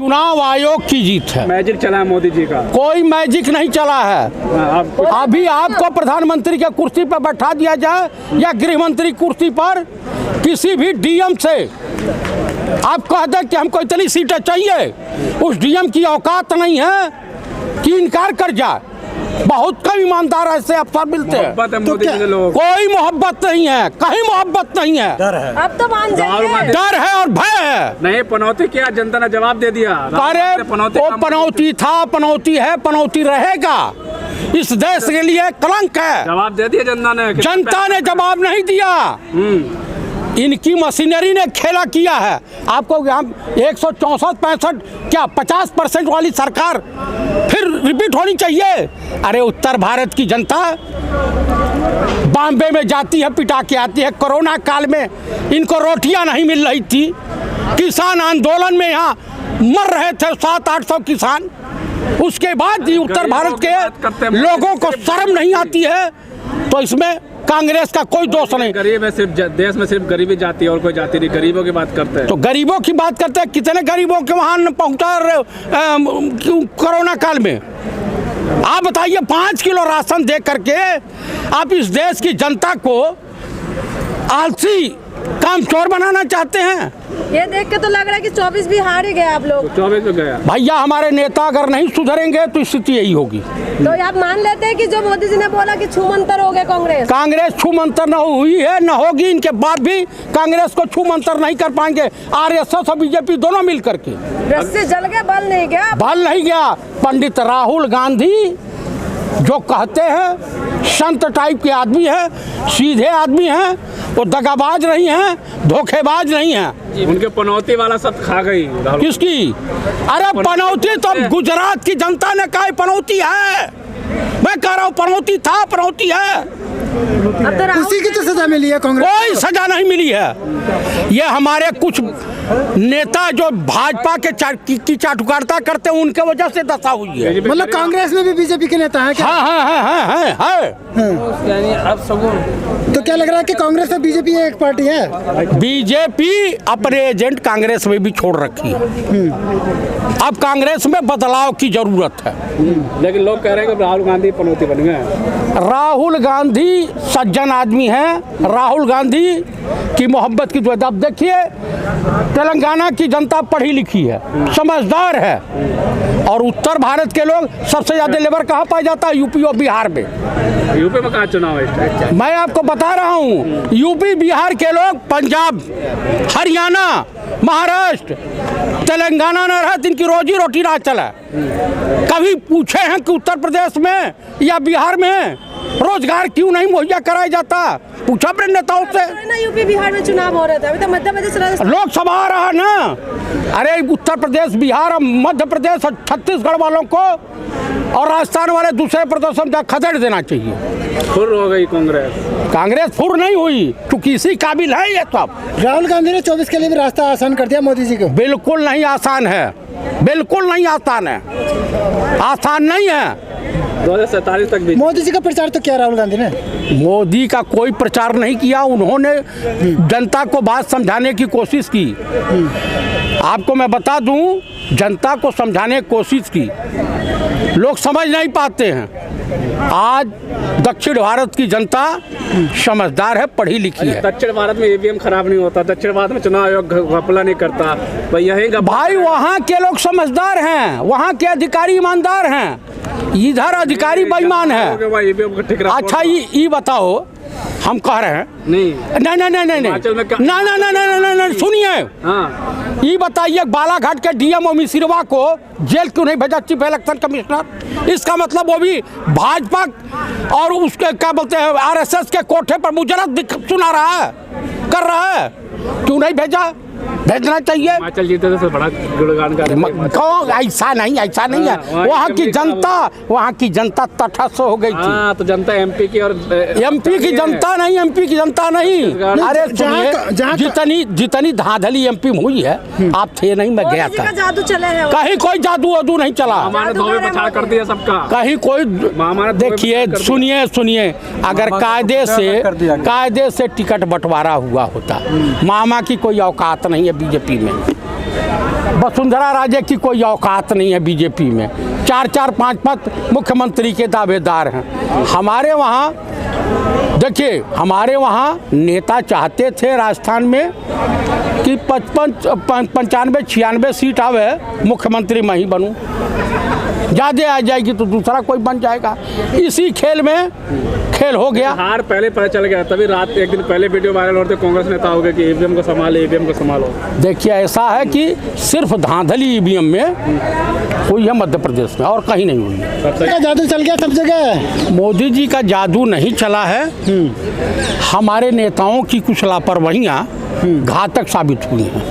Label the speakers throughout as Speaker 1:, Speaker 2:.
Speaker 1: चुनाव आयोग की जीत है।
Speaker 2: मैजिक चला है मोदी जी का? कोई
Speaker 1: मैजिक नहीं चला है। अभी आपको प्रधानमंत्री के कुर्सी पर बैठा दिया जाए या गृह मंत्री कुर्सी पर, किसी भी डीएम से आप कह दें कि हमको इतनी सीटें चाहिए, उस डीएम की औकात नहीं है कि इनकार कर जाए। बहुत कम ईमानदार ऐसे अफसर मिलते हैं।
Speaker 2: तो
Speaker 1: कोई मोहब्बत नहीं है, कहीं मोहब्बत नहीं है।
Speaker 3: डर है।
Speaker 4: अब तो मान जाएंगे।
Speaker 1: डर है और भय है।
Speaker 2: नहीं, पनौती किया, जनता ने जवाब दे दिया।
Speaker 1: अरे वो पनौती था, पनौती है, पनौती रहेगा। इस देश के लिए कलंक है।
Speaker 2: जवाब दे दिया
Speaker 1: जनता ने जवाब नहीं दिया। इनकी मशीनरी ने खेला किया है। आपको 164-65 क्या 50% वाली सरकार फिर रिपीट होनी चाहिए। अरे उत्तर भारत की जनता बॉम्बे में जाती है, पिटा के आती है। कोरोना काल में इनको रोटियां नहीं मिल रही थी। किसान आंदोलन में यहाँ मर रहे थे 700-800 किसान। उसके बाद ही उत्तर भारत के लोगों को शर्म नहीं आती है। तो इसमें कांग्रेस का कोई दोष नहीं।
Speaker 2: गरीब है, सिर्फ देश में सिर्फ गरीबी जाती है और कोई जाति नहीं। गरीबों की बात करते हैं।
Speaker 1: तो गरीबों की बात करते हैं, कितने गरीबों के वहां पहुंचा कोरोना काल में। आप बताइए, 5 किलो राशन दे करके आप इस देश की जनता को आलसी कामचोर बनाना चाहते हैं।
Speaker 4: ये देख के तो लग रहा है कि 24 भी हार ही गए आप लोग।
Speaker 2: 24 में गया
Speaker 1: भैया। हमारे नेता अगर नहीं सुधरेंगे तो स्थिति यही होगी।
Speaker 4: तो आप मान लेते हैं कि जो मोदी जी ने बोला कि छूमंतर हो गए
Speaker 1: कांग्रेस छूमंतर न हुई है, न होगी। इनके बाद भी कांग्रेस को छूमंतर नहीं कर पाएंगे आरएसएस और बीजेपी दोनों मिल करके।
Speaker 4: रस्सी जल गया, बल नहीं गया।
Speaker 1: बल नहीं गया। पंडित राहुल गांधी जो कहते हैं संत टाइप के आदमी हैं, सीधे आदमी हैं, वो दगाबाज नहीं हैं, धोखेबाज नहीं हैं।
Speaker 2: उनके पनौती वाला सब खा गई।
Speaker 1: किसकी? अरे पनौती तो गुजरात की जनता ने कहा पनौती है। मैं कह रहा हूँ पनौती था, पनौती है।
Speaker 4: अब तो
Speaker 3: उसी की तो सजा मिली है कांग्रेस।
Speaker 1: कोई सजा नहीं मिली है। ये हमारे कुछ नेता जो भाजपा की चाटुकारिता करते हैं, उनके वजह से दशा हुई है।
Speaker 3: मतलब कांग्रेस में भी बीजेपी के नेता है क्या?
Speaker 1: हाँ।
Speaker 2: यानी अब सब
Speaker 3: तो क्या लग रहा है कि कांग्रेस और बीजेपी एक पार्टी है?
Speaker 1: बीजेपी अपने एजेंट कांग्रेस में भी छोड़ रखी है। अब कांग्रेस में बदलाव की जरूरत है।
Speaker 2: लेकिन लोग कह रहे हैं कि राहुल गांधी पनौती बन गए।
Speaker 1: राहुल गांधी सज्जन आदमी हैं। राहुल गांधी की मोहब्बत की दुआ। अब देखिए, तेलंगाना की जनता पढ़ी लिखी है, समझदार है। और उत्तर भारत के लोग सबसे ज्यादा लेबर कहाँ पाया जाता है? यूपी और बिहार में।
Speaker 2: यूपी में कहाँ चुनाव है?
Speaker 1: मैं आपको बता रहा हूँ, यूपी बिहार के लोग पंजाब, हरियाणा, महाराष्ट्र, तेलंगाना न रहे, इनकी रोजी रोटी ना चला। कभी पूछे हैं कि उत्तर प्रदेश में या बिहार में रोजगार क्यों नहीं मुहैया कराया जाता? पूछा अपने नेताओं से।
Speaker 4: यूपी बिहार में चुनाव हो रहे थे, अभी तो मध्य प्रदेश
Speaker 1: लोकसभा आ रहा है ना। अरे उत्तर प्रदेश, बिहार और मध्य प्रदेश और छत्तीसगढ़ वालों को और राजस्थान वाले दूसरे प्रदेशों में खदेड़ देना चाहिए।
Speaker 2: फुर हो गई
Speaker 1: कांग्रेस फुर नहीं हुई, क्योंकि इसी काबिल है ये सब।
Speaker 3: राहुल गांधी ने 24 के लिए भी रास्ता आसान कर दिया मोदी जी को।
Speaker 1: बिल्कुल नहीं आसान है, बिल्कुल नहीं आसान है, आसान नहीं है।
Speaker 2: 2047 तक भी
Speaker 3: मोदी जी का प्रचार तो किया राहुल गांधी ने।
Speaker 1: मोदी का कोई प्रचार नहीं किया। उन्होंने जनता को बात समझाने की कोशिश की। आपको मैं बता दूं, जनता को समझाने की कोशिश की, लोग समझ नहीं पाते हैं। आज दक्षिण भारत की जनता समझदार है, पढ़ी लिखी है।
Speaker 2: दक्षिण भारत में ईवीएम खराब नहीं होता, दक्षिण भारत में चुनाव आयोग घपला नहीं करता
Speaker 1: भाई। वहाँ के लोग समझदार हैं, वहाँ के अधिकारी ईमानदार हैं, इधर अधिकारी बेईमान है। अच्छा ये बताओ, हम कह रहे हैं नहीं, सुनिए। ये बताइए, बालाघाट के डीएम और मिसिरवा को जेल क्यों नहीं भेजा चीफ इलेक्शन कमिश्नर? इसका मतलब वो भी भाजपा और उसके क्या बोलते हैं आरएसएस के कोठे पर मुजरत सुना रहा है, कर रहा है। क्यों नहीं भेजा? भेजना चाहिए।
Speaker 2: हिमाचल जीते तो बड़ा गुणगान कर रहे।
Speaker 1: ऐसा नहीं है। वहाँ की जनता तटस्थ हो गई थी।
Speaker 2: तो जनता एमपी की
Speaker 1: जनता नहीं। अरे जितनी धांधली एमपी में हुई है, आप थे नहीं, मैं गया था।
Speaker 4: जादू चले हैं।
Speaker 1: कहीं कोई जादू वादू नहीं चला।
Speaker 2: हमारे धोबे बचा कर दिया सबका।
Speaker 1: कहीं कोई देखिए, सुनिए, अगर कायदे से टिकट बंटवारा हुआ होता, मामा की कोई औकात नहीं है बीजेपी में। वसुंधरा राजे की कोई औकात नहीं है बीजेपी में। 4-4, 5 मुख्यमंत्री के दावेदार हैं। हमारे वहाँ देखिए, हमारे वहाँ नेता चाहते थे राजस्थान में कि 55-95-96 सीट आवे, मुख्यमंत्री मैं ही बनूं। ज़्यादा आ जाएगी तो दूसरा कोई बन जाएगा। इसी खेल में खेल हो गया।
Speaker 2: हार पहले पता चल गया, तभी रात एक दिन पहले वीडियो वायरल होते कांग्रेस नेता हो गए कि ईवीएम को संभालो, ईवीएम को संभालो।
Speaker 1: देखिए, ऐसा है कि सिर्फ धांधली ईवीएम में हुई है मध्य प्रदेश में, और कहीं नहीं हुई है।
Speaker 3: क्या जादू चल गया सब जगह?
Speaker 1: मोदी जी का जादू नहीं चला है, हमारे नेताओं की कुछ लापरवाहियाँ घातक साबित हुई हैं।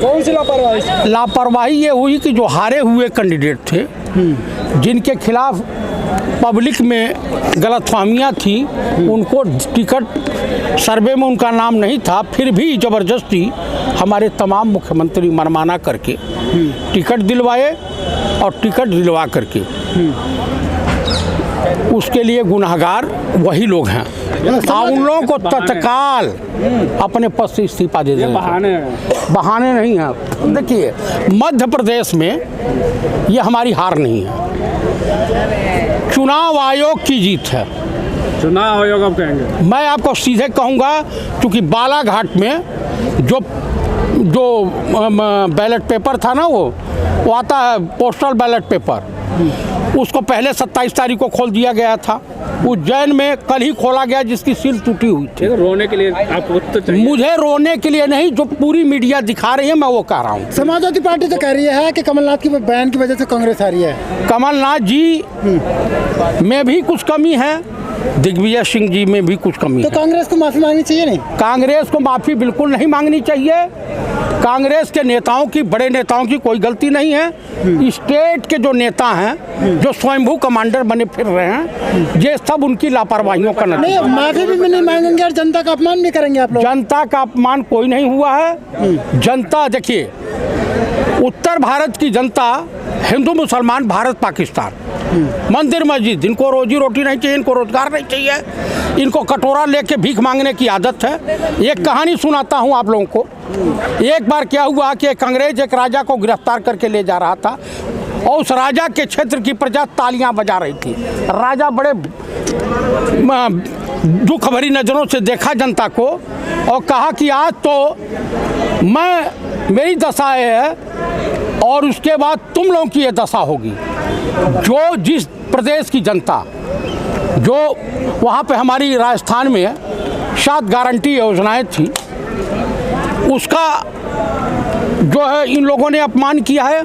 Speaker 3: कौन सी लापरवाही?
Speaker 1: लापरवाही ये हुई कि जो हारे हुए कैंडिडेट थे, जिनके खिलाफ पब्लिक में गलतफहमियाँ थी, उनको टिकट सर्वे में उनका नाम नहीं था, फिर भी ज़बरदस्ती हमारे तमाम मुख्यमंत्री मनमाना करके टिकट दिलवाए, और टिकट दिलवा करके उसके लिए गुनहगार वही लोग हैं। उन लोगों को तत्काल अपने पद से इस्तीफा दे देना। बहाने नहीं हैं। देखिए, मध्य प्रदेश में ये हमारी हार नहीं है, चुनाव आयोग की जीत है।
Speaker 2: चुनाव आयोग अब कहेंगे?
Speaker 1: मैं आपको सीधे कहूँगा, क्योंकि बालाघाट में जो बैलेट पेपर था ना, वो आता है पोस्टल बैलेट पेपर, उसको पहले 27 तारीख को खोल दिया गया था। उज्जैन में कल ही खोला गया, जिसकी सील टूटी हुई थी।
Speaker 2: तो रोने के लिए आपको तो चाहिए?
Speaker 1: मुझे रोने के लिए नहीं, जो पूरी मीडिया दिखा रही है मैं वो कह रहा हूँ।
Speaker 3: समाजवादी पार्टी तो कह रही है कि कमलनाथ की बयान की वजह से कांग्रेस आ रही है।
Speaker 1: कमलनाथ जी में भी कुछ कमी है, दिग्विजय सिंह जी में भी कुछ कमी
Speaker 3: तो
Speaker 1: है।
Speaker 3: कांग्रेस को माफी मांगनी चाहिए नहीं?
Speaker 1: कांग्रेस को माफ़ी बिल्कुल नहीं मांगनी चाहिए। कांग्रेस के नेताओं की, बड़े नेताओं की कोई गलती नहीं है। स्टेट के जो नेता हैं, जो स्वयंभू कमांडर बने फिर रहे हैं, ये सब उनकी लापरवाहियों का
Speaker 3: नहीं,
Speaker 1: नतीजा।
Speaker 3: माफी भी नहीं मांगेंगे और जनता का अपमान भी करेंगे आप लोग।
Speaker 1: जनता का अपमान कोई नहीं हुआ है। जनता, देखिए, उत्तर भारत की जनता, हिंदू मुसलमान, भारत पाकिस्तान, मंदिर मस्जिद, इनको रोजी रोटी नहीं चाहिए, इनको रोजगार नहीं चाहिए, इनको कटोरा लेके भीख मांगने की आदत है। एक कहानी सुनाता हूँ आप लोगों को। एक बार क्या हुआ कि एक अंग्रेज एक राजा को गिरफ्तार करके ले जा रहा था, और उस राजा के क्षेत्र की प्रजा तालियां बजा रही थी। राजा बड़े दुख भरी नज़रों से देखा जनता को और कहा कि आज तो मेरी दशा है, और उसके बाद तुम लोगों की ये दशा होगी। जो जिस प्रदेश की जनता, जो वहाँ पे हमारी राजस्थान में 7 गारंटी योजनाएं थी, उसका जो है इन लोगों ने अपमान किया है।